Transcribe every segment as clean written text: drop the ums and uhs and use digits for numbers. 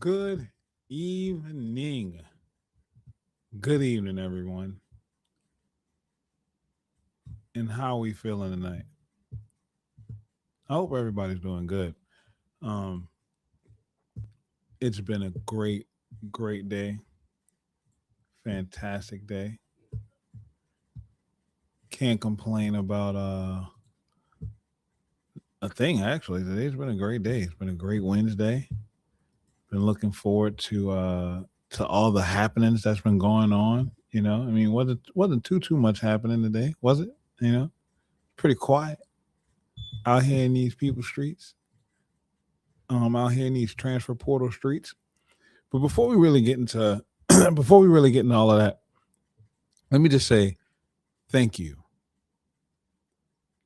Good evening. Good evening, everyone. And how are we feeling tonight? I hope everybody's doing good. Um, it's been a great day. Fantastic day. Can't complain about a thing actually. Today's been a great day. It's been a great Wednesday. Been looking forward to all the happenings that's been going on. I mean, wasn't too much happening today, was it? Pretty quiet out here in these people's streets. Out here in these transfer portal streets. But before we really get into before we really get into all of that, let me just say thank you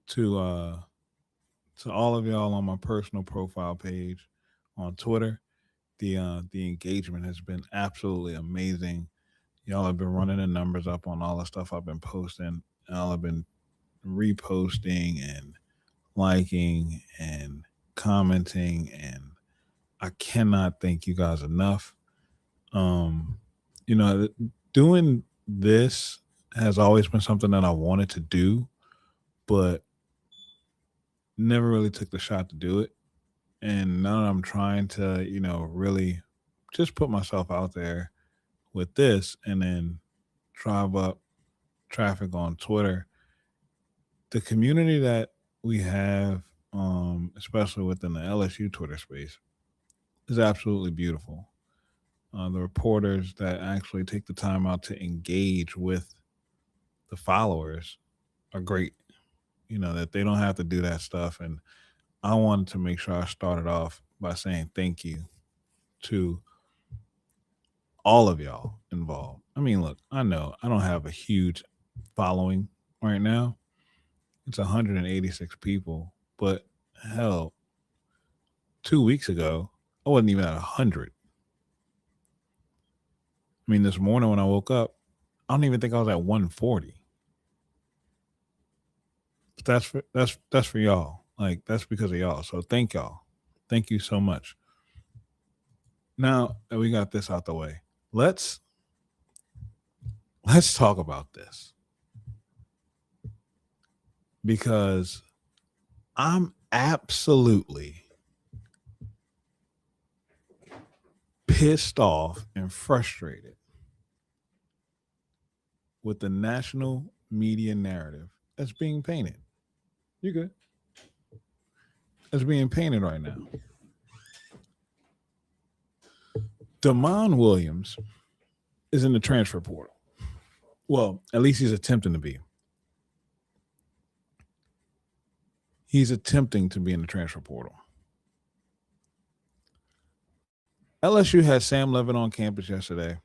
to all of y'all on my personal profile page on Twitter. The engagement has been absolutely amazing. Y'all have been running the numbers up on all the stuff I've been posting. Y'all have been reposting and liking and commenting, and I cannot thank you guys enough. Um, Doing this has always been something that I wanted to do, but never really took the shot to do it. And now that I'm trying to, really just put myself out there with this and then drive up traffic on Twitter, the community that we have, especially within the LSU Twitter space, is absolutely beautiful. The reporters that actually take the time out to engage with the followers are great. That they don't have to do that stuff. And I wanted to make sure I started off by saying thank you to all of y'all involved. I mean, look, I know I don't have a huge following right now. It's 186 people, but hell, 2 weeks ago, I wasn't even at 100. I mean, this morning when I woke up, I don't even think I was at 140. But that's for y'all. Like that's because of y'all. So thank y'all. Thank you so much. Now that we got this out the way, let's talk about this because I'm absolutely pissed off and frustrated with the national media narrative that's being painted. You good? That's being painted right now. Damon Williams is in the transfer portal. Well, at least he's attempting to be. He's attempting to be in the transfer portal. LSU had Sam Levitt on campus yesterday,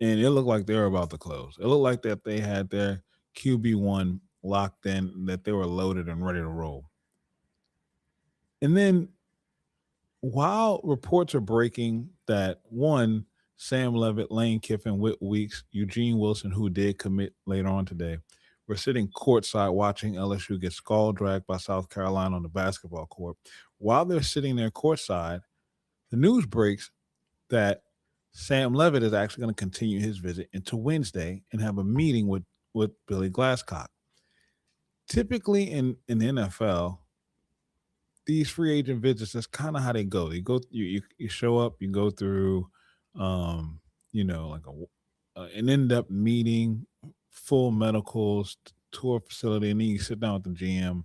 and it looked like they were about to close. It looked like that they had their QB1 locked in, that they were loaded and ready to roll. And then while reports are breaking that one, Sam Levitt, Lane Kiffin, Whit Weeks, Eugene Wilson, who did commit later on today, were sitting courtside watching LSU get skull dragged by South Carolina on the basketball court. While they're sitting there courtside, the news breaks that Sam Levitt is actually going to continue his visit into Wednesday and have a meeting with Billy Glasscock. Typically in the NFL, these free agent visits, that's kind of how they go. You show up, you go through, like an in-depth meeting, full medicals, tour facility, and then you sit down with the GM.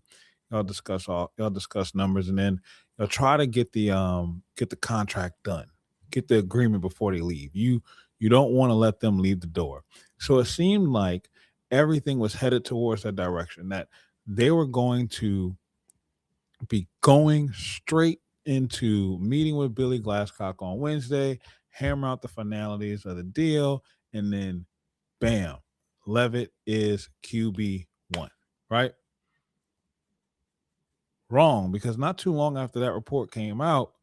Y'all discuss numbers, and then y'all try to get the contract done, get the agreement before they leave. You don't want to let them leave the door. So it seemed like everything was headed towards that direction, that they were going to be going straight into meeting with Billy Glasscock on Wednesday, hammer out the finalities of the deal, and then bam, Levitt is QB1, right? Wrong, because not too long after that report came out,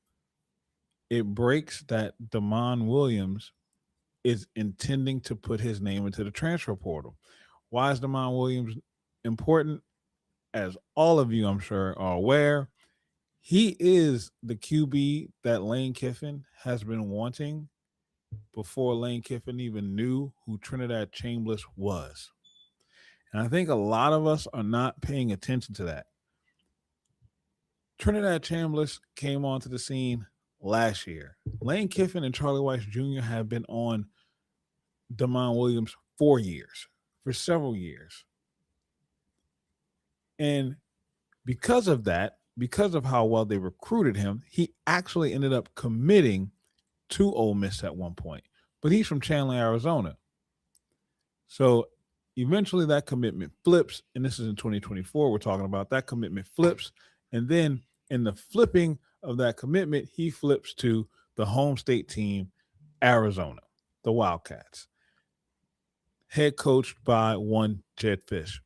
it breaks that Damon Williams is intending to put his name into the transfer portal. Why is Damon Williams important? As all of you, I'm sure, are aware, He is the QB that Lane Kiffin has been wanting before Lane Kiffin even knew who Trinidad Chambers was. And I think a lot of us are not paying attention to that. Trinidad Chambers came onto the scene last year. Lane Kiffin and Charlie Weiss Jr. have been on Damon Williams for several years. And because of that, because of how well they recruited him, he actually ended up committing to Ole Miss at one point. But he's from Chandler, Arizona. So eventually that commitment flips, and this is in 2024. We're talking about that commitment flips. And then in the flipping of that commitment, he flips to the home state team, Arizona, the Wildcats, head coached by one Jedd Fisch.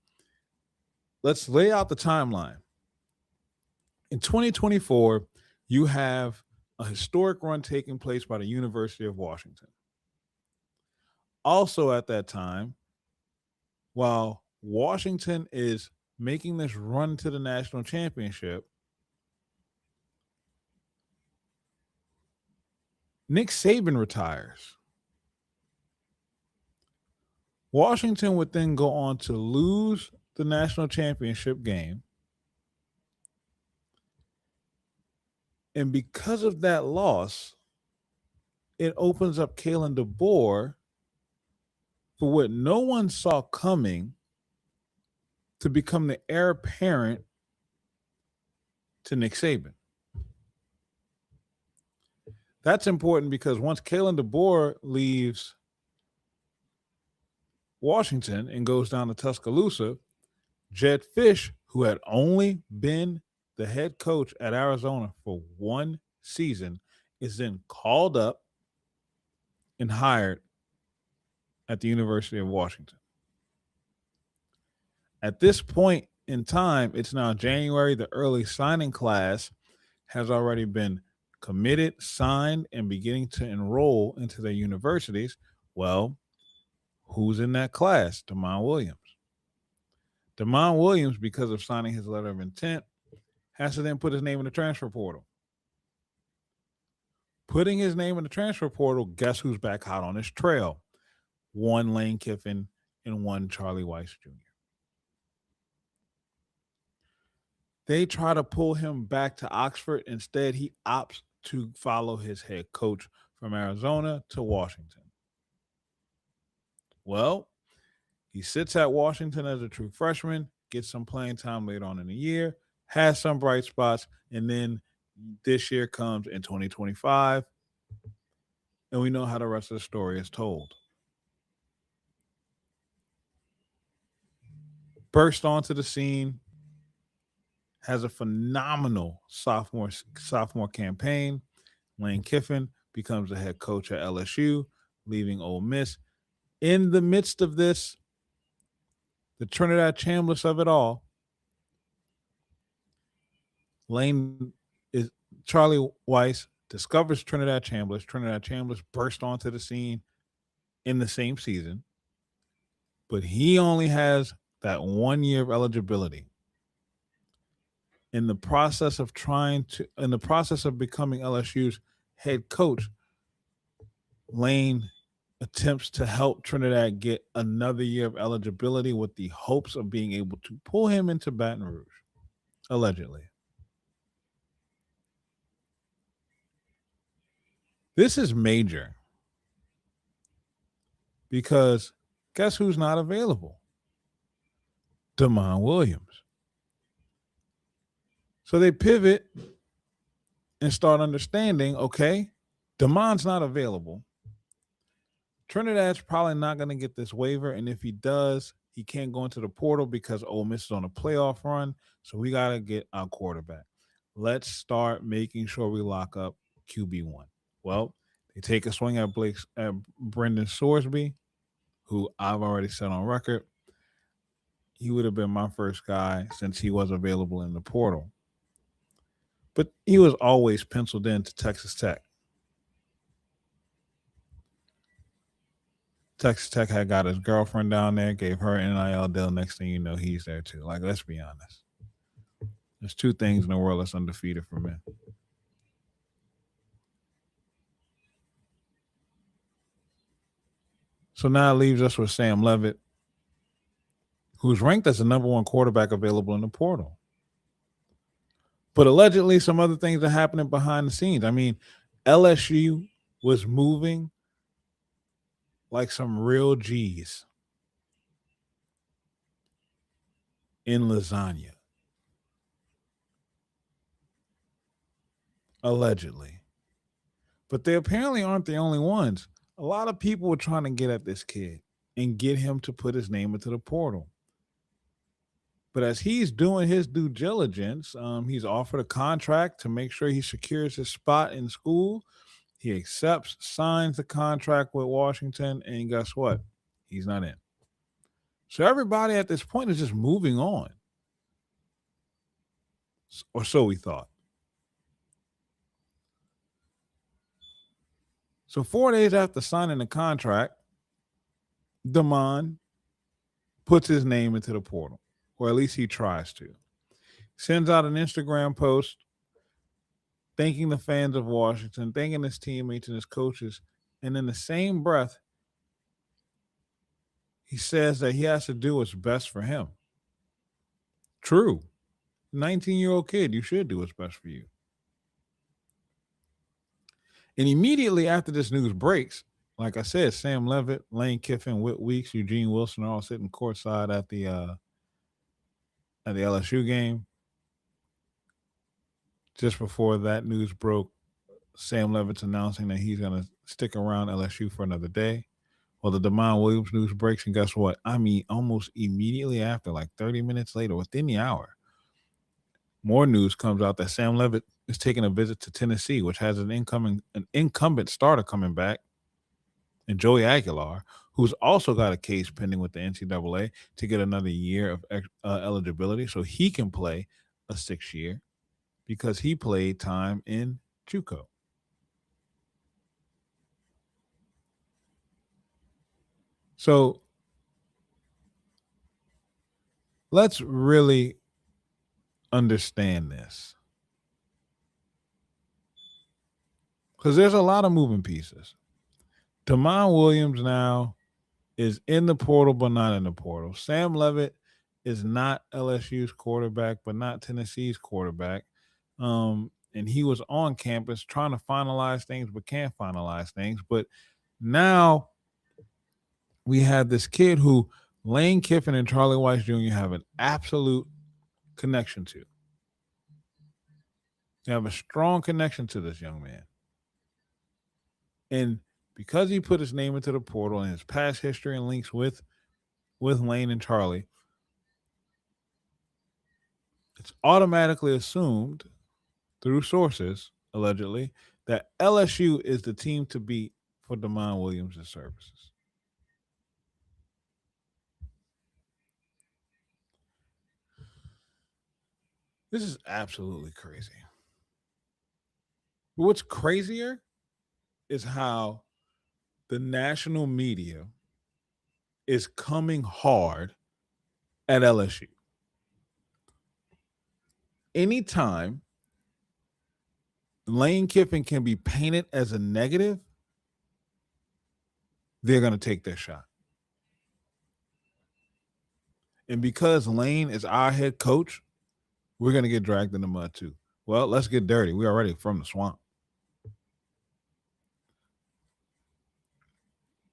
Let's lay out the timeline. In 2024, you have a historic run taking place by the University of Washington. Also at that time, while Washington is making this run to the national championship, Nick Saban retires. Washington would then go on to lose the national championship game. And because of that loss, it opens up Kalen DeBoer for what no one saw coming to become the heir apparent to Nick Saban. That's important because once Kalen DeBoer leaves Washington and goes down to Tuscaloosa, Jedd Fisch, who had only been the head coach at Arizona for one season, is then called up and hired at the University of Washington. At this point in time, it's now January. The early signing class has already been committed, signed, and beginning to enroll into their universities. Well, who's in that class? Damon Williams. Damon Williams, because of signing his letter of intent, has to then put his name in the transfer portal. Putting his name in the transfer portal, guess who's back hot on his trail? One Lane Kiffin and one Charlie Weiss Jr. They try to pull him back to Oxford. Instead, he opts to follow his head coach from Arizona to Washington. Well, he sits at Washington as a true freshman, gets some playing time later on in the year, has some bright spots, and then this year comes in 2025, and we know how the rest of the story is told. Burst onto the scene, has a phenomenal sophomore campaign. Lane Kiffin becomes the head coach at LSU, leaving Ole Miss. In the midst of this, the Trinidad Chambers of it all, Charlie Weiss discovers Trinidad Chambers. Trinidad Chambers burst onto the scene in the same season, but he only has that 1 year of eligibility. In the process of becoming LSU's head coach, Lane attempts to help Trinidad get another year of eligibility with the hopes of being able to pull him into Baton Rouge, allegedly. This is major because guess who's not available? Damon Williams. So they pivot and start understanding, okay, Damon's not available. Trinidad's probably not going to get this waiver, and if he does, he can't go into the portal because Ole Miss is on a playoff run, so we got to get our quarterback. Let's start making sure we lock up QB1. Well, they take a swing at Brendan Sorsby, who I've already said on record. He would have been my first guy since he was available in the portal. But he was always penciled in to Texas Tech. Texas Tech had got his girlfriend down there, gave her an NIL deal. Next thing you know, he's there too. Like, let's be honest. There's two things in the world that's undefeated for men. So now it leaves us with Sam Levitt, who's ranked as the number one quarterback available in the portal. But allegedly, some other things are happening behind the scenes. I mean, LSU was moving like some real G's in lasagna, allegedly. But they apparently aren't the only ones. A lot of people were trying to get at this kid and get him to put his name into the portal. But as he's doing his due diligence, he's offered a contract to make sure he secures his spot in school. He accepts, signs the contract with Washington, and guess what? He's not in. So everybody at this point is just moving on. Or so we thought. So 4 days after signing the contract, Damon puts his name into the portal, or at least he tries to. Sends out an Instagram post thanking the fans of Washington, thanking his teammates and his coaches. And in the same breath, he says that he has to do what's best for him. True. 19-year-old kid, you should do what's best for you. And immediately after this news breaks, like I said, Sam Levitt, Lane Kiffin, Whit Weeks, Eugene Wilson are all sitting courtside at the LSU game. Just before that news broke, Sam Levitt's announcing that he's going to stick around LSU for another day. Well, the Damon Williams news breaks, and guess what? I mean, almost immediately after, like 30 minutes later, within the hour, more news comes out that Sam Levitt is taking a visit to Tennessee, which has an incumbent starter coming back, and Joey Aguilar, who's also got a case pending with the NCAA to get another year of eligibility so he can play a 6th year because he played time in JUCO. So let's really understand this, because there's a lot of moving pieces. Damon Williams now is in the portal, but not in the portal. Sam Levitt is not LSU's quarterback, but not Tennessee's quarterback. And he was on campus trying to finalize things, but can't finalize things. But now we have this kid who Lane Kiffin and Charlie Weiss Jr. have an absolute connection to. They have a strong connection to this young man. And because he put his name into the portal and his past history and links with Lane and Charlie, it's automatically assumed through sources, allegedly, that LSU is the team to beat for Damon Williams' services. This is absolutely crazy. But what's crazier is how the national media is coming hard at LSU. Anytime Lane Kiffin can be painted as a negative, they're going to take their shot. And because Lane is our head coach, we're going to get dragged in the mud too. Well, let's get dirty. We're already from the swamp.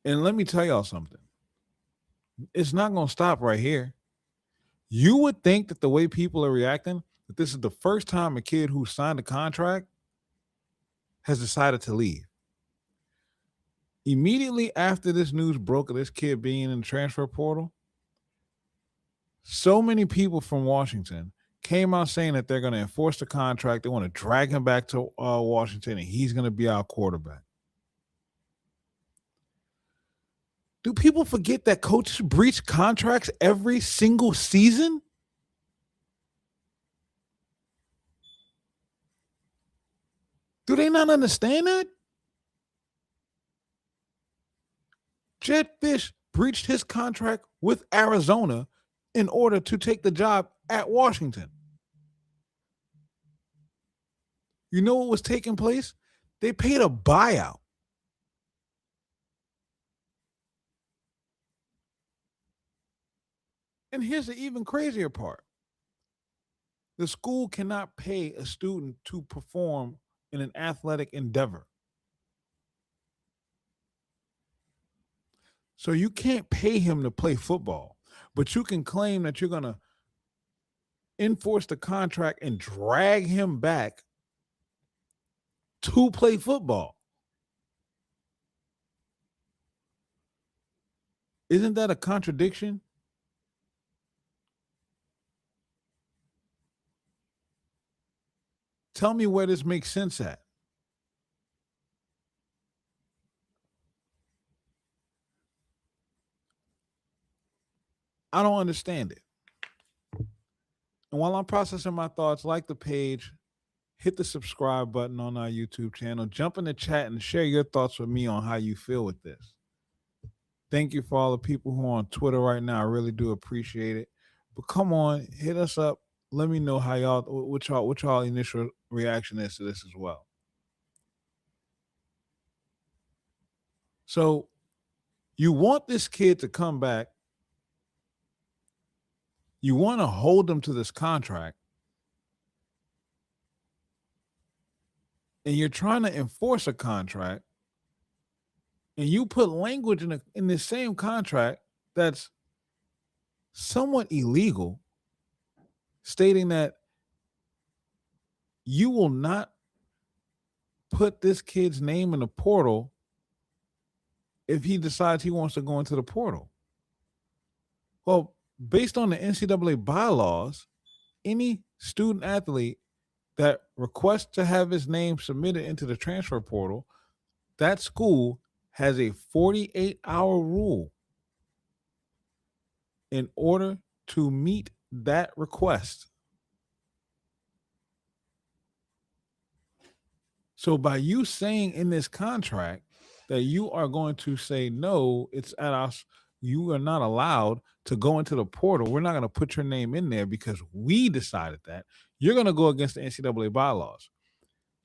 And let me tell y'all something. It's not going to stop right here. You would think that the way people are reacting, that this is the first time a kid who signed a contract has decided to leave. Immediately after this news broke of this kid being in the transfer portal, so many people from Washington came out saying that they're going to enforce the contract. They want to drag him back to Washington, and he's going to be our quarterback. Do people forget that coaches breach contracts every single season? Do they not understand that? Jed Fish breached his contract with Arizona in order to take the job at Washington. You know what was taking place? They paid a buyout. And here's the even crazier part: the school cannot pay a student to perform in an athletic endeavor. So you can't pay him to play football, but you can claim that you're going to enforce the contract and drag him back to play football. Isn't that a contradiction? Tell me where this makes sense at. I don't understand it. And while I'm processing my thoughts, like the page, hit the subscribe button on our YouTube channel, jump in the chat and share your thoughts with me on how you feel with this. Thank you for all the people who are on Twitter right now. I really do appreciate it. But come on, hit us up. Let me know how y'all what y'all initial reaction is to this as well. So you want this kid to come back. You want to hold him to this contract. And you're trying to enforce a contract. And you put language in the same contract that's somewhat illegal, stating that you will not put this kid's name in the portal if he decides he wants to go into the portal. Well, based on the NCAA bylaws, any student athlete that requests to have his name submitted into the transfer portal, that school has a 48-hour rule in order to meet that request. So by you saying in this contract that you are going to say no, it's at us, you are not allowed to go into the portal. We're not going to put your name in there because we decided that. You're going to go against the NCAA bylaws.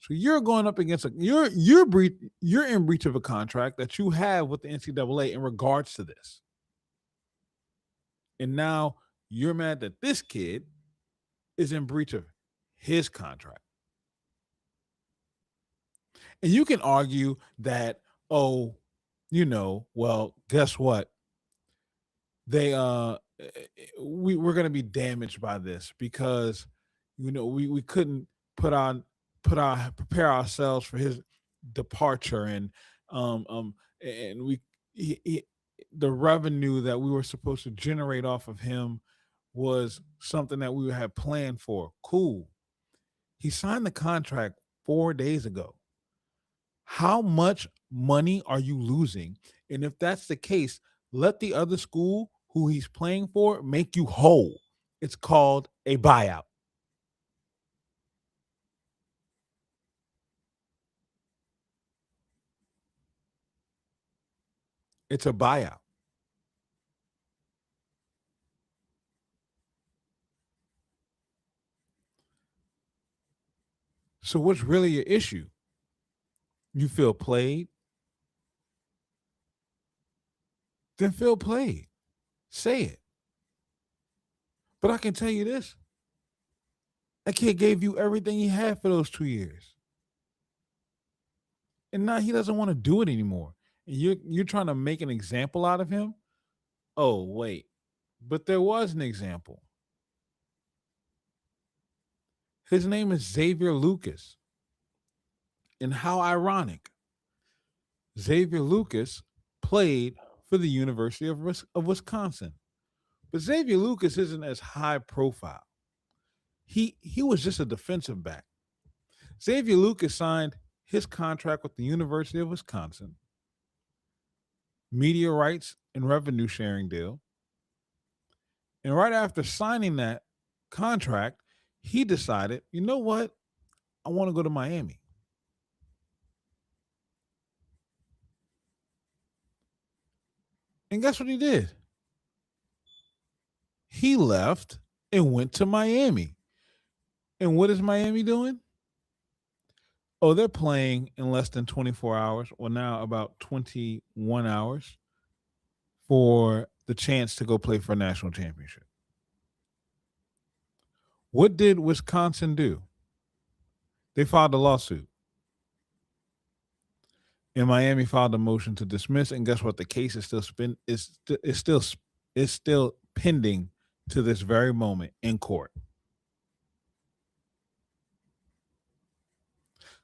So you're going up against you're in breach of a contract that you have with the NCAA in regards to this. And now you're mad that this kid is in breach of his contract. And you can argue that, oh, well, guess what? We're going to be damaged by this because we couldn't prepare ourselves for his departure, and the revenue that we were supposed to generate off of him was something that we had planned for. Cool. He signed the contract 4 days ago. How much money are you losing? And if that's the case, let the other school who he's playing for make you whole. It's called a buyout. It's a buyout. So what's really your issue? You feel played? Then feel played. Say it. But I can tell you this. That kid gave you everything he had for those 2 years. And now he doesn't want to do it anymore. And you're trying to make an example out of him? Oh, wait. But there was an example. His name is Xavier Lucas. And how ironic. Xavier Lucas played for the University of Wisconsin. But Xavier Lucas isn't as high profile. He was just a defensive back. Xavier Lucas signed his contract with the University of Wisconsin, media rights and revenue sharing deal. And right after signing that contract, he decided, you know what? I want to go to Miami. And guess what he did? He left and went to Miami. And what is Miami doing? Oh, they're playing in less than 24 hours, or now about 21 hours for the chance to go play for a national championship. What did Wisconsin do? They filed a lawsuit. And Miami filed a motion to dismiss, and guess what? The case is still pending to this very moment in court.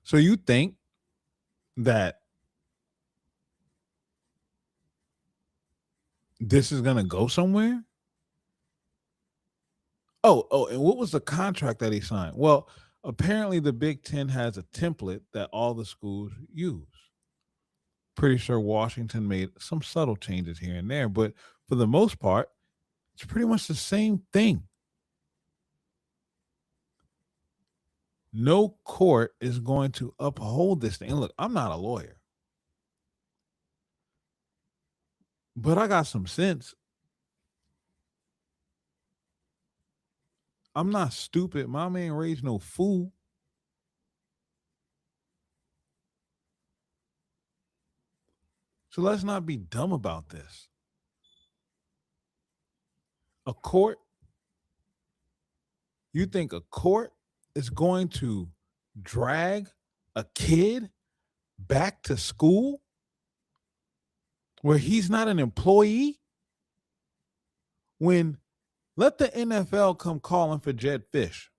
So you think that this is gonna go somewhere? Oh, and what was the contract that he signed? Well, apparently the Big Ten has a template that all the schools use. Pretty sure Washington made some subtle changes here and there, but for the most part, it's pretty much the same thing. No court is going to uphold this thing. And look, I'm not a lawyer, but I got some sense. I'm not stupid. My man raised no fool. So let's not be dumb about this. A court, you think a court is going to drag a kid back to school where he's not an employee? When let the NFL come calling for Jed Fish.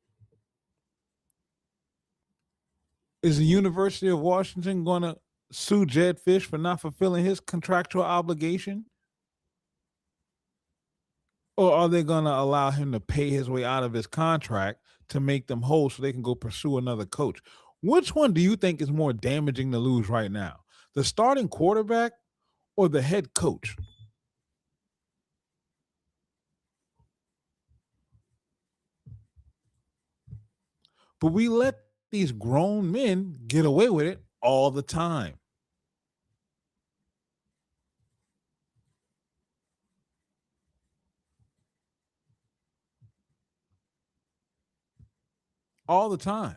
Is the University of Washington going to sue Jed Fish for not fulfilling his contractual obligation? Or are they going to allow him to pay his way out of his contract to make them whole so they can go pursue another coach? Which one do you think is more damaging to lose right now? The starting quarterback or the head coach? But we let these grown men get away with it all the time. All the time.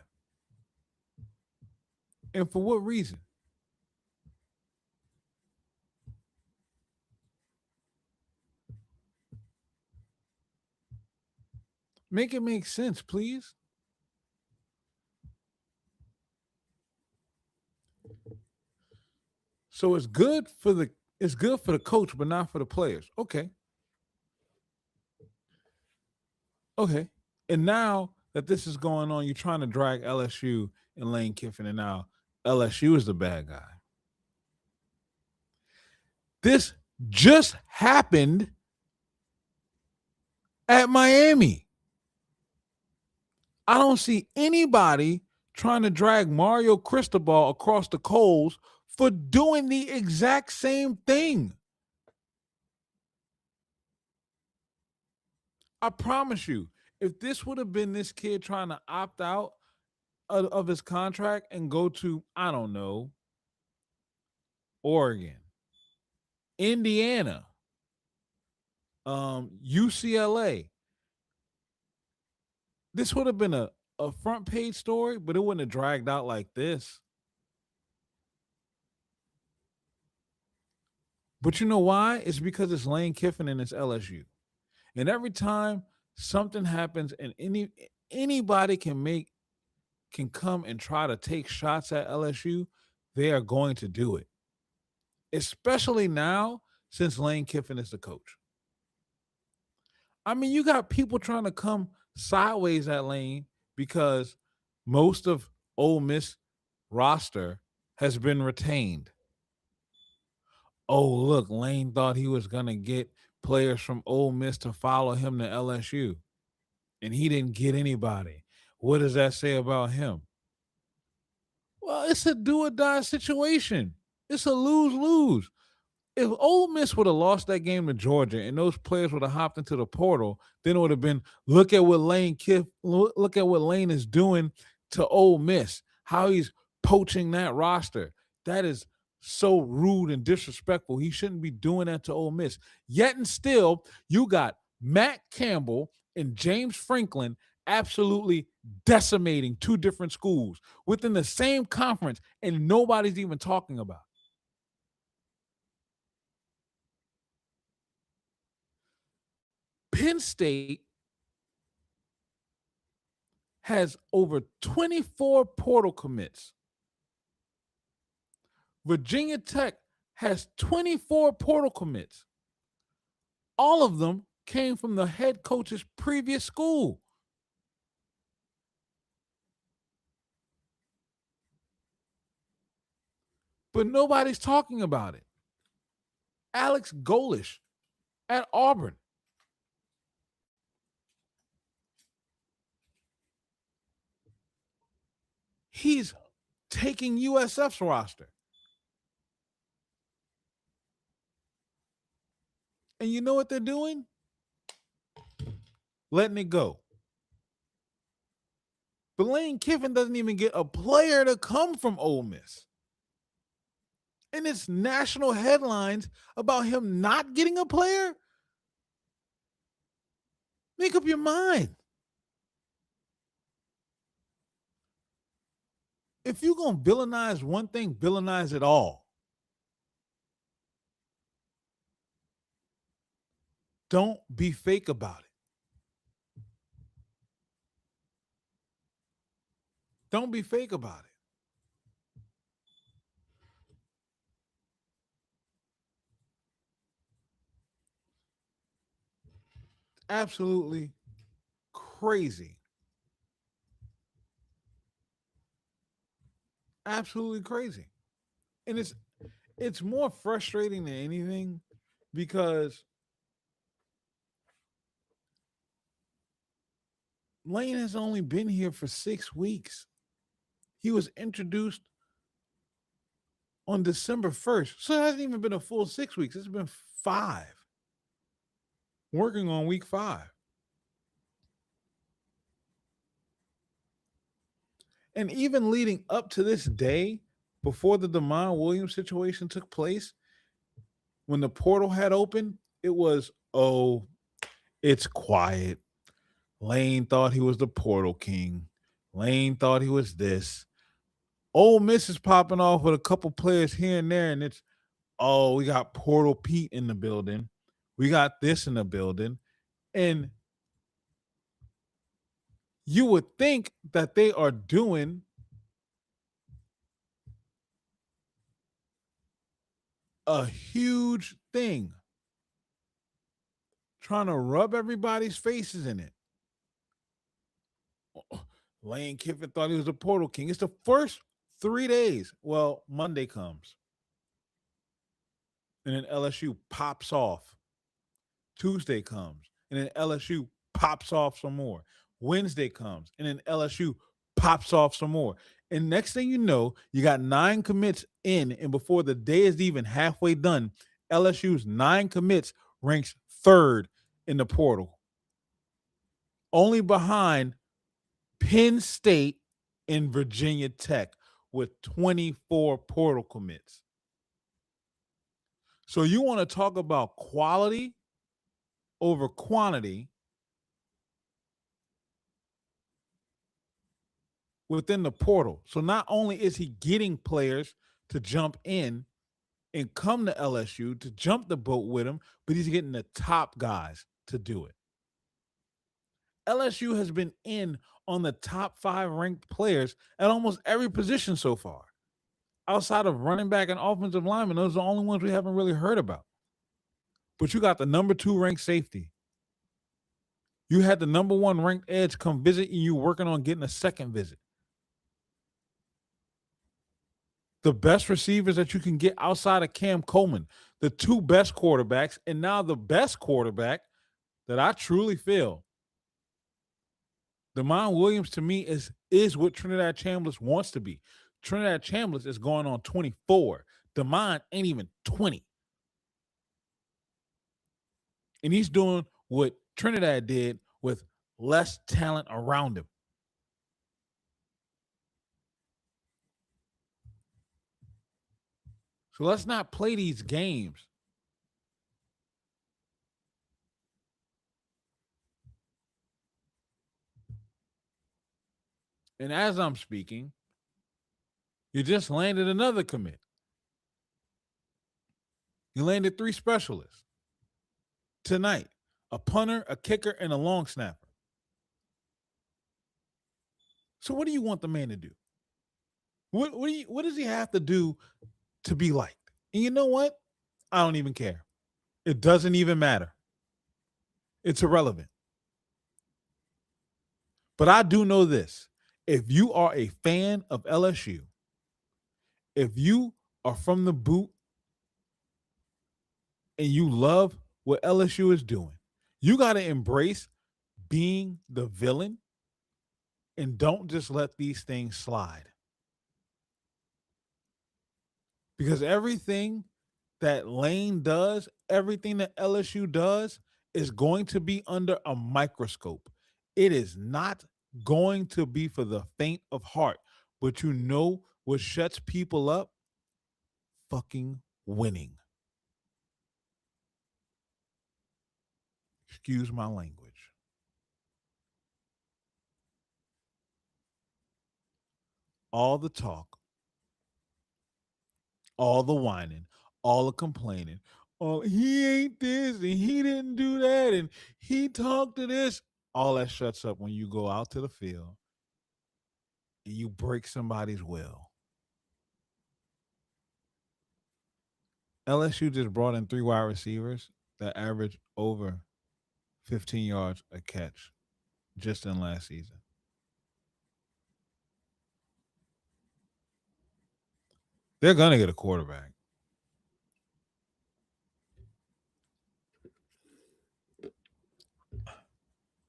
And for what reason? Make it make sense, please. So it's good for the coach, but not for the players. Okay. Okay. And now that this is going on, you're trying to drag LSU and Lane Kiffin, and now LSU is the bad guy. This just happened at Miami. I don't see anybody trying to drag Mario Cristobal across the coals for doing the exact same thing. I promise you, if this would have been this kid trying to opt out of his contract and go to, I don't know, Oregon, Indiana, UCLA, this would have been a front page story, but it wouldn't have dragged out like this. But you know why? It's because it's Lane Kiffin and it's LSU. And every time something happens and anybody can come and try to take shots at LSU, they are going to do it. Especially now since Lane Kiffin is the coach. I mean, you got people trying to come sideways at Lane because most of Ole Miss roster has been retained. Oh, look, Lane thought he was going to get players from Ole Miss to follow him to LSU, and he didn't get anybody. What does that say about him? Well, it's a do or die situation. It's a lose-lose. If Ole Miss would have lost that game to Georgia and those players would have hopped into the portal, then it would have been look at what Lane is doing to Ole Miss, how he's poaching that roster. That is so rude and disrespectful. He shouldn't be doing that to Ole Miss. Yet and still, you got Matt Campbell and James Franklin absolutely decimating two different schools within the same conference, and nobody's even talking about it. Penn State has over 24 portal commits. Virginia Tech has 24 portal commits. All of them came from the head coach's previous school. But nobody's talking about it. Alex Golish at Auburn. He's taking USF's roster. And you know what they're doing? Letting it go. But Lane Kiffin doesn't even get a player to come from Ole Miss. And it's national headlines about him not getting a player. Make up your mind. If you're going to villainize one thing, villainize it all. Don't be fake about it. Don't be fake about it. Absolutely crazy. Absolutely crazy. And it's more frustrating than anything because Lane has only been here for 6 weeks. He was introduced on December 1st. So it hasn't even been a full 6 weeks. It's been 5. Working on week 5. And even leading up to this day, before the Damon Williams situation took place, when the portal had opened, it was, oh, it's quiet. Lane thought he was the portal king. Lane thought he was this. Ole Miss is popping off with a couple players here and there, and it's, oh, we got Portal Pete in the building. We got this in the building. And you would think that they are doing a huge thing, trying to rub everybody's faces in it. Lane Kiffin thought he was a portal king. It's the first 3 days. Well, Monday comes. And then LSU pops off. Tuesday comes. And then LSU pops off some more. Wednesday comes. And then LSU pops off some more. And next thing you know, you got 9 commits in. And before the day is even halfway done, LSU's 9 commits ranks 3rd in the portal. Only behind Penn State and Virginia Tech with 24 portal commits. So you want to talk about quality over quantity within the portal. So not only is he getting players to jump in and come to LSU to jump the boat with him, but he's getting the top guys to do it. LSU has been in on the top 5 ranked players at almost every position so far. Outside of running back and offensive lineman, those are the only ones we haven't really heard about. But you got the number 2 ranked safety. You had the number 1 ranked edge come visit and you working on getting a second visit. The best receivers that you can get outside of Cam Coleman, the 2 best quarterbacks, and now the best quarterback that I truly feel. Damon Williams to me is what Trinidad Chambliss wants to be. Trinidad Chambliss is going on 24. Damon ain't even 20. And he's doing what Trinidad did with less talent around him. So let's not play these games. And as I'm speaking, you just landed another commit. You landed 3 specialists tonight: a punter, a kicker, and a long snapper. So what do you want the man to do? What does he have to do to be liked? And you know what? I don't even care. It doesn't even matter. It's irrelevant. But I do know this. If you are a fan of LSU, if you are from the boot and you love what LSU is doing, you got to embrace being the villain and don't just let these things slide. Because everything that Lane does, everything that LSU does is going to be under a microscope. It is not going to be for the faint of heart. But you know what shuts people up? Fucking winning. Excuse my language. All the talk, all the whining, all the complaining. Oh, he ain't this and he didn't do that and he talked to this. All that shuts up when you go out to the field and you break somebody's will. LSU just brought in 3 wide receivers that average over 15 yards a catch just in last season. They're going to get a quarterback.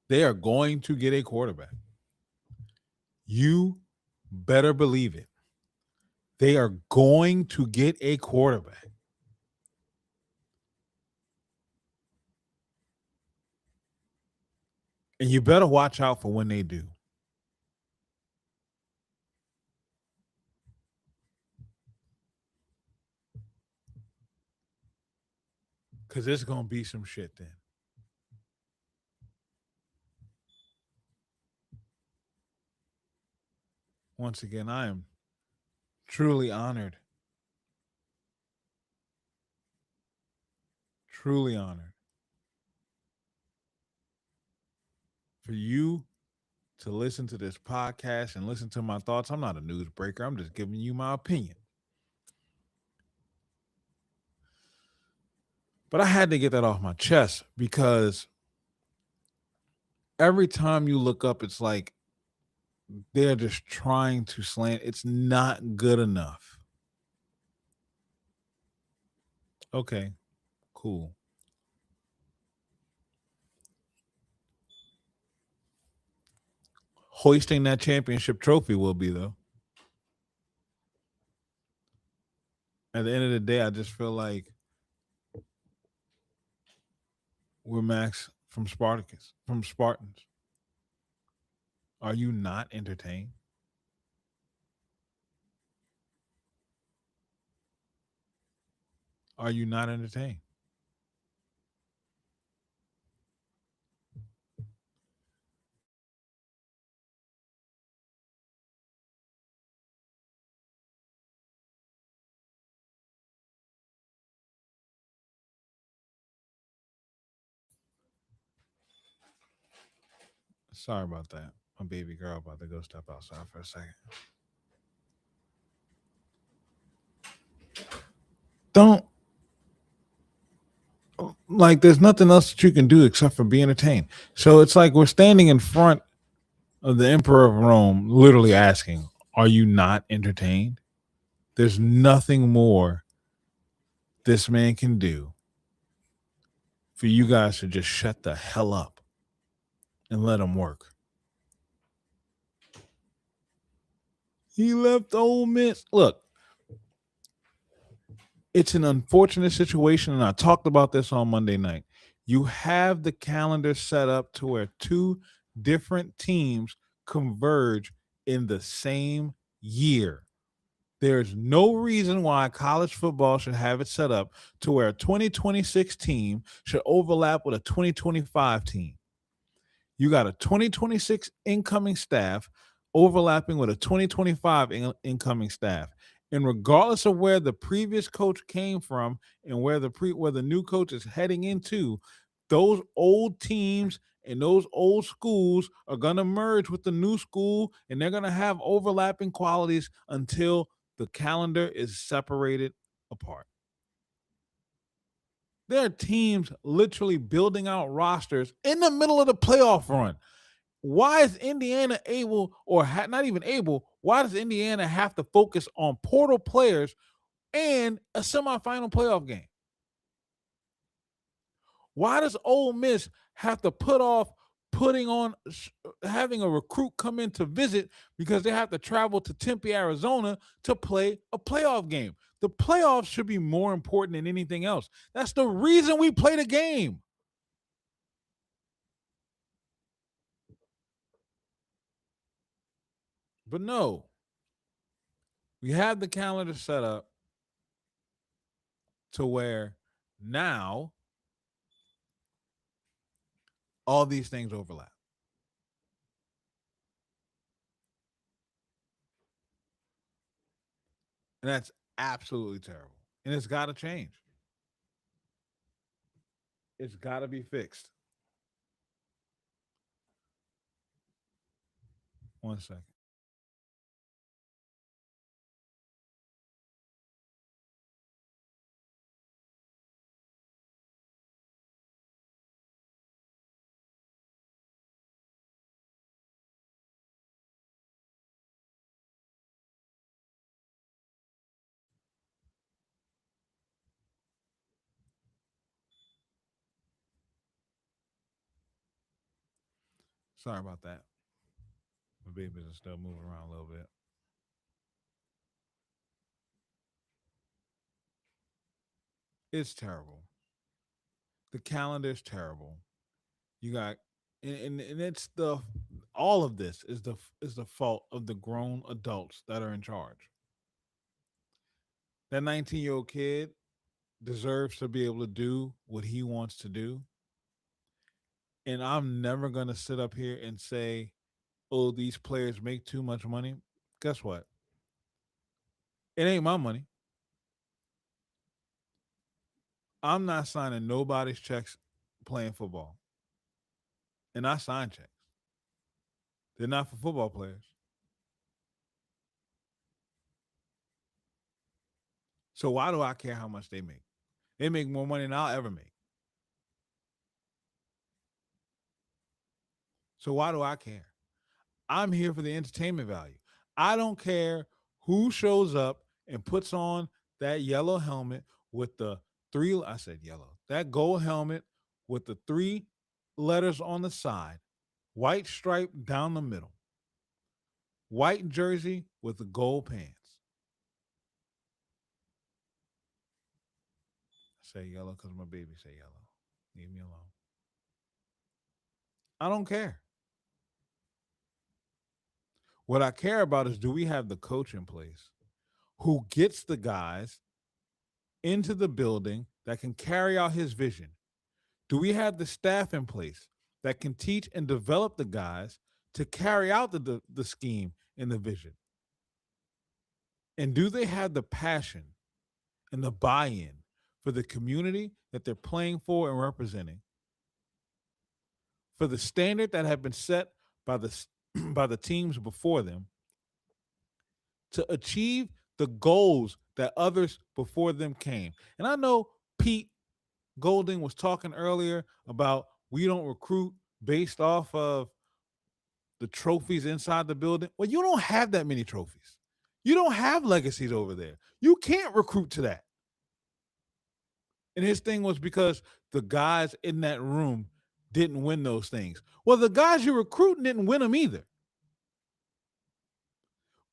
They are going to get a quarterback. You better believe it. They are going to get a quarterback. And you better watch out for when they do. Because it's going to be some shit then. Once again, I am truly honored. Truly honored for you to listen to this podcast and listen to my thoughts. I'm not a news breaker. I'm just giving you my opinion. But I had to get that off my chest because every time you look up, it's like they're just trying to slant. It's not good enough. Okay, cool. Hoisting that championship trophy will be, though. At the end of the day, I just feel like we're Max from Spartacus, from Spartans. Are you not entertained? Are you not entertained? Sorry about that. My baby girl about to go step outside for a second. Don't like there's nothing else that you can do except for be entertained. So it's like we're standing in front of the Emperor of Rome, literally asking, are you not entertained? There's nothing more this man can do for you guys to just shut the hell up and let him work. He left Ole Miss. Look, it's an unfortunate situation, and I talked about this on Monday night. You have the calendar set up to where 2 different teams converge in the same year. There's no reason why college football should have it set up to where a 2026 team should overlap with a 2025 team. You got a 2026 incoming staff overlapping with a 2025 incoming staff. And regardless of where the previous coach came from and where the new coach is heading into, those old teams and those old schools are going to merge with the new school, and they're going to have overlapping qualities until the calendar is separated apart. There are teams literally building out rosters in the middle of the playoff run. Why is Indiana able, or not even able, why does Indiana have to focus on portal players and a semifinal playoff game? Why does Ole Miss have to put off having a recruit come in to visit because they have to travel to Tempe, Arizona to play a playoff game? The playoffs should be more important than anything else. That's the reason we play the game. But no, we have the calendar set up to where now all these things overlap. And that's absolutely terrible. And it's got to change. It's got to be fixed. 1 second. Sorry about that. My babies are still moving around a little bit. It's terrible. The calendar is terrible. You got, and it's the all of this is the fault of the grown adults that are in charge. That 19-year-old kid deserves to be able to do what he wants to do. And I'm never going to sit up here and say, oh, these players make too much money. Guess what? It ain't my money. I'm not signing nobody's checks playing football. And I sign checks. They're not for football players. So why do I care how much they make? They make more money than I'll ever make. So why do I care? I'm here for the entertainment value. I don't care who shows up and puts on that yellow helmet with the three, I said yellow, that gold helmet with the three letters on the side, white stripe down the middle, white jersey with the gold pants. I say yellow because my baby say yellow. Leave me alone. I don't care. What I care about is, do we have the coach in place who gets the guys into the building that can carry out his vision? Do we have the staff in place that can teach and develop the guys to carry out the scheme and the vision? And do they have the passion and the buy-in for the community that they're playing for and representing, for the standard that had been set by the by the teams before them, to achieve the goals that others before them came? And I know Pete Golding was talking earlier about we don't recruit based off of the trophies inside the building. Well, you don't have that many trophies. You don't have legacies over there. You can't recruit to that. And his thing was because the guys in that room didn't win those things. Well, the guys you're recruiting didn't win them either.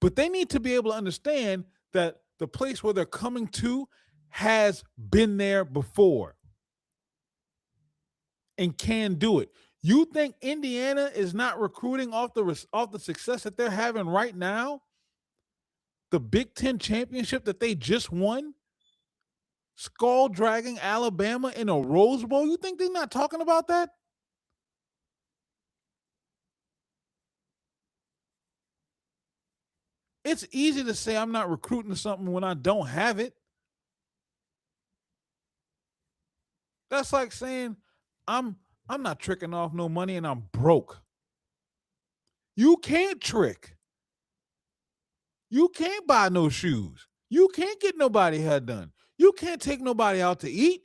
But they need to be able to understand that the place where they're coming to has been there before and can do it. You think Indiana is not recruiting off the success that they're having right now? The Big Ten championship that they just won, skull dragging Alabama in a Rose Bowl. You think they're not talking about that? It's easy to say I'm not recruiting something when I don't have it. That's like saying I'm I'm not tricking off no money and I'm broke. You can't trick. You can't buy no shoes. You can't get nobody hair done. You can't take nobody out to eat.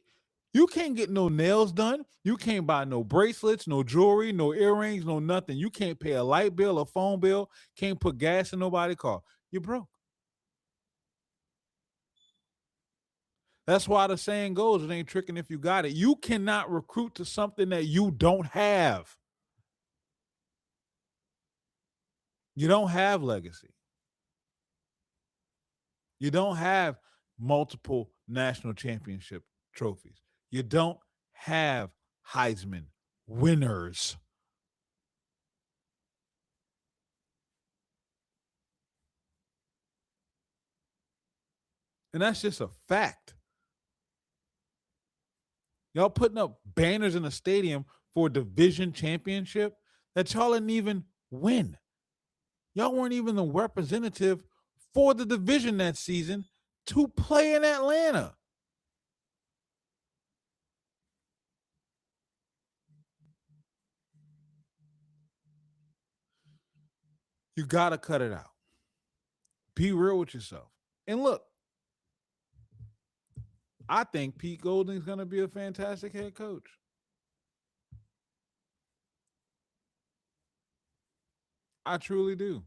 You can't get no nails done. You can't buy no bracelets, no jewelry, no earrings, no nothing. You can't pay a light bill, a phone bill. Can't put gas in nobody's car. You're broke. That's why the saying goes, it ain't tricking if you got it. You cannot recruit to something that you don't have. You don't have legacy. You don't have multiple national championship trophies. You don't have Heisman winners. And that's just a fact. Y'all putting up banners in the stadium for a division championship that y'all didn't even win. Y'all weren't even the representative for the division that season to play in Atlanta. You got to cut it out. Be real with yourself. And look, I think Pete Golding's going to be a fantastic head coach. I truly do.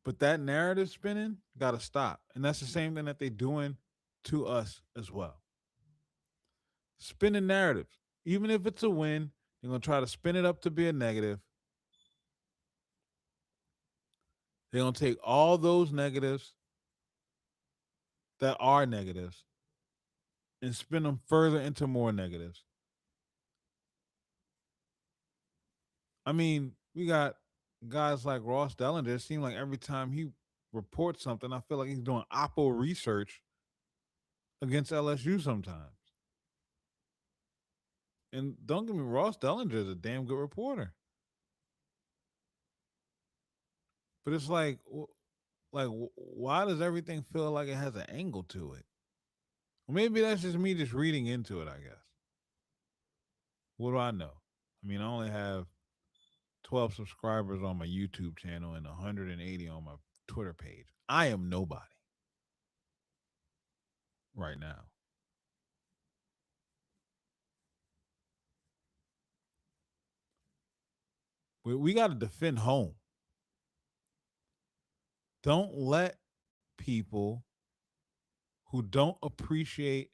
But that narrative spinning got to stop. And that's the same thing that they're doing to us as well. Spinning narratives. Even if it's a win, they're going to try to spin it up to be a negative. They're going to take all those negatives that are negatives and spin them further into more negatives. I mean, we got guys like Ross Dellinger. It seems like every time he reports something, I feel like he's doing Oppo research against LSU sometimes. And don't get me, Ross Dellinger is a damn good reporter. But it's like, why does everything feel like it has an angle to it? Well, maybe that's just me just reading into it. I guess. What do I know? I mean, I only have 12 subscribers on my YouTube channel and 180 on my Twitter page. I am nobody right now. We got to defend home. Don't let people who don't appreciate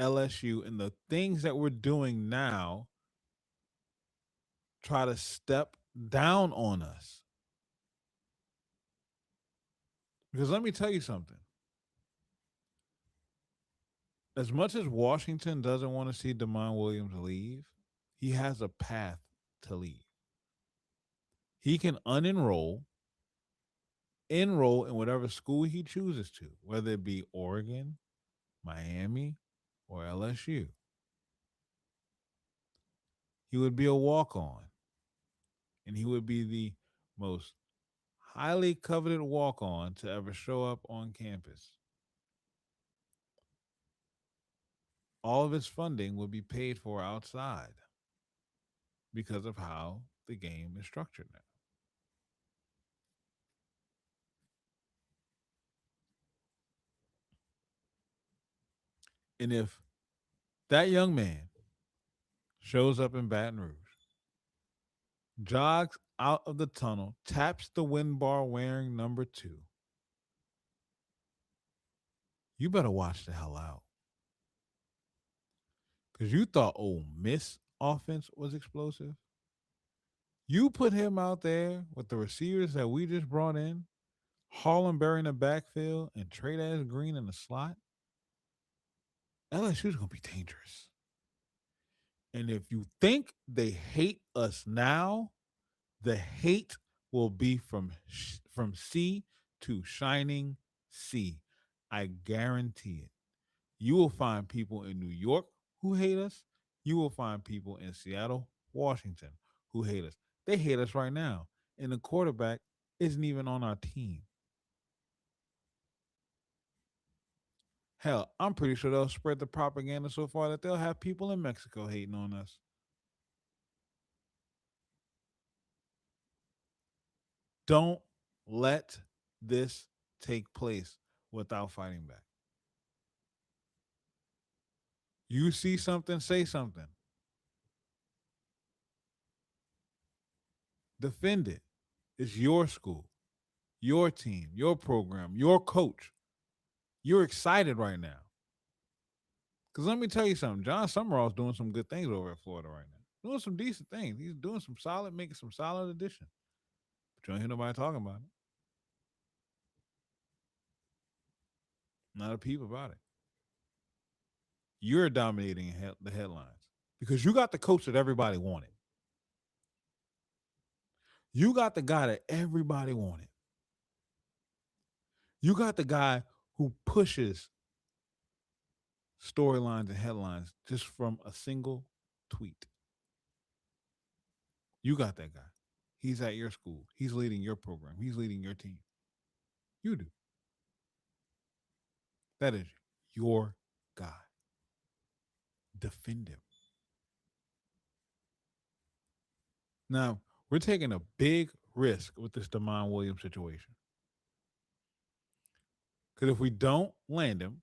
LSU and the things that we're doing now try to step down on us. Because let me tell you something. As much as Washington doesn't want to see Demond Williams leave, he has a path to leave. He can unenroll, enroll in whatever school he chooses to, whether it be Oregon, Miami, or LSU. He would be a walk on, and he would be the most highly coveted walk on to ever show up on campus. All of his funding would be paid for outside because of how the game is structured now. And if that young man shows up in Baton Rouge, jogs out of the tunnel, taps the wind bar wearing number 2, you better watch the hell out. Because you thought Ole Miss offense was explosive. You put him out there with the receivers that we just brought in, Hollenberry in the backfield, and Trey Green in the slot. LSU's going to be dangerous. And if you think they hate us now, the hate will be from sea to shining sea. I guarantee it. You will find people in New York who hate us. You will find people in Seattle, Washington who hate us. They hate us right now. And the quarterback isn't even on our team. Hell, I'm pretty sure they'll spread the propaganda so far that they'll have people in Mexico hating on us. Don't let this take place without fighting back. You see something, say something. Defend it. It's your school, your team, your program, your coach. You're excited right now. Because let me tell you something. John Summerall's doing some good things over at Florida right now. Doing some decent things. He's doing some solid, making some solid additions. But you don't hear nobody talking about it. Not a peep about it. You're dominating the headlines because you got the coach that everybody wanted. You got the guy that everybody wanted. You got the guy who pushes storylines and headlines just from a single tweet. You got that guy. He's at your school. He's leading your program. He's leading your team. You do. That is your guy. Defend him. Now, we're taking a big risk with this Damon Williams situation. Because if we don't land him,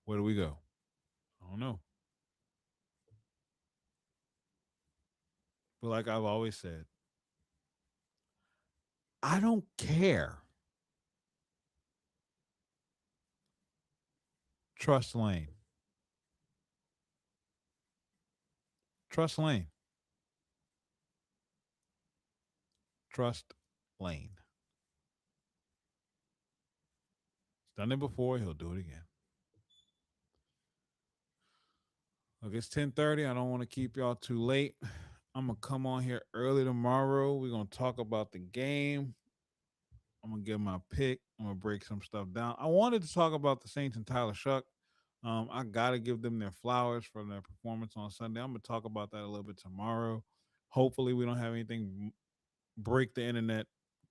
where do we go? I don't know. But like I've always said, I don't care. Trust Lane. Trust Lane. Trust Lane. He's done it before. He'll do it again. Look, it's 10:30. I don't want to keep y'all too late. I'm gonna come on here early tomorrow. We're gonna talk about the game. I'm gonna give my pick. I'm gonna break some stuff down. I wanted to talk about the Saints and Tyler Shuck. I gotta give them their flowers for their performance on Sunday. I'm gonna talk about that a little bit tomorrow. Hopefully, we don't have anything break the internet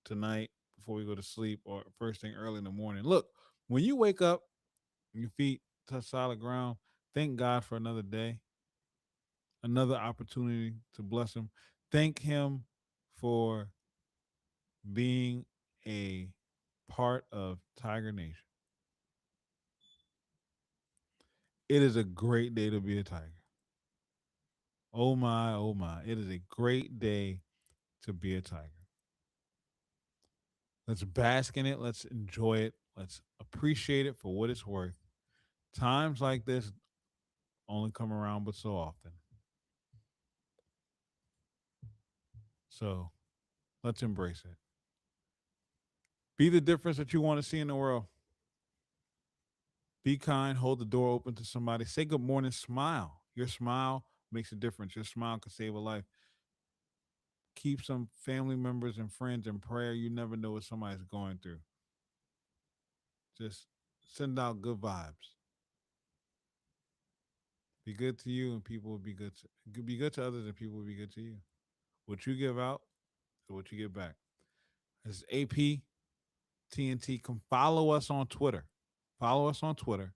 tonight before we go to sleep or first thing early in the morning. Look, when you wake up, your feet touch solid ground. Thank God for another day, another opportunity to bless Him. Thank Him for being a part of Tiger Nation. It is a great day to be a Tiger. Oh my, oh my. It is a great day to be a Tiger. Let's bask in it. Let's enjoy it. Let's appreciate it for what it's worth. Times like this only come around but so often. So let's embrace it. Be the difference that you want to see in the world. Be kind. Hold the door open to somebody. Say good morning. Smile. Your smile makes a difference. Your smile can save a life. Keep some family members and friends in prayer. You never know what somebody's going through. Just send out good vibes. Be good to you, and people will be good to others, and people will be good to you. What you give out is what you get back. This is AP TNT. Come follow us on Twitter. Follow us on Twitter.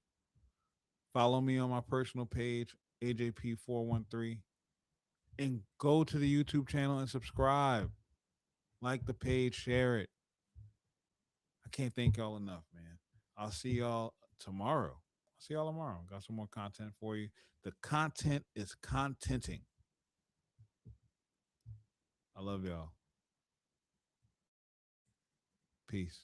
Follow me on my personal page, AJP413, and go to the YouTube channel and subscribe. Like the page, share it. I can't thank y'all enough, man. I'll see y'all tomorrow. I'll see y'all tomorrow. Got some more content for you. The content is contenting. I love y'all. Peace.